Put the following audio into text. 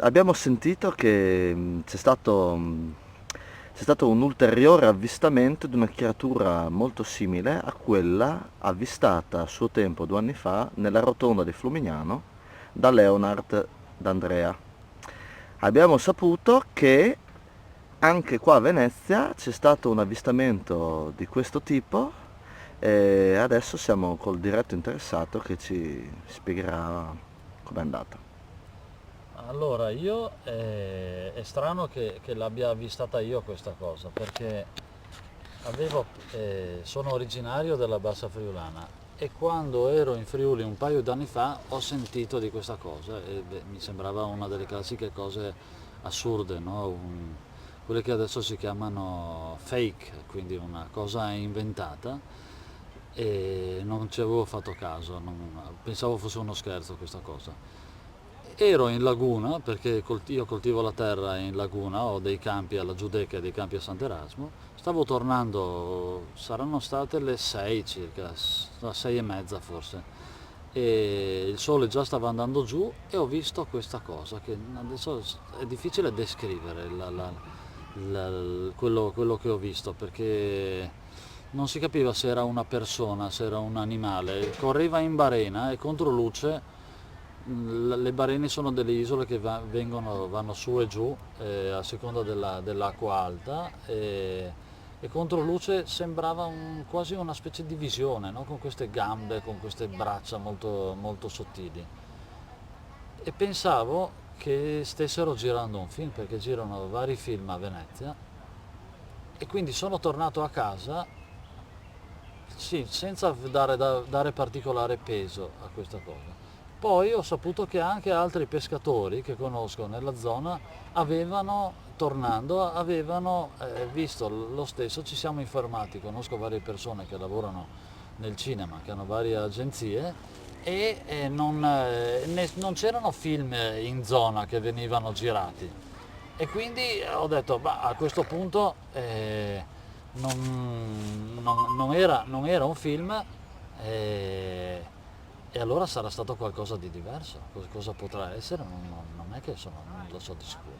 Abbiamo sentito che c'è stato un ulteriore avvistamento di una creatura molto simile a quella avvistata a suo tempo 2 anni fa nella rotonda di Flumignano da Leonard D'Andrea. Abbiamo saputo che anche qua a Venezia c'è stato un avvistamento di questo tipo e adesso siamo col diretto interessato che ci spiegherà com'è andata. Allora, è strano che l'abbia avvistata io questa cosa, perché sono originario della Bassa Friulana e quando ero in Friuli un paio d'anni fa ho sentito di questa cosa e beh, mi sembrava una delle classiche cose assurde, no? Quelle che adesso si chiamano fake, quindi una cosa inventata e non ci avevo fatto caso, pensavo fosse uno scherzo questa cosa. Ero in laguna perché io coltivo la terra in laguna, ho dei campi alla Giudecca e dei campi a Sant'Erasmo. Stavo tornando, saranno state le 6 circa, 6 e mezza forse. E il sole già stava andando giù e ho visto questa cosa che adesso è difficile descrivere quello che ho visto perché non si capiva se era una persona, se era un animale. Correva in barena e contro luce. Le barene sono delle isole che vanno su e giù a seconda dell'acqua alta e contro luce sembrava quasi una specie di visione, no? Con queste gambe, con queste braccia molto, molto sottili. E pensavo che stessero girando un film, perché girano vari film a Venezia, e quindi sono tornato a casa, sì, senza dare particolare peso a questa cosa. Poi ho saputo che anche altri pescatori che conosco nella zona avevano visto lo stesso, ci siamo informati, conosco varie persone che lavorano nel cinema, che hanno varie agenzie e non c'erano film in zona che venivano girati. E quindi ho detto, bah, a questo punto non era un film eh, e allora sarà stato qualcosa di diverso. Cosa potrà essere? Non è che non lo so di sicuro.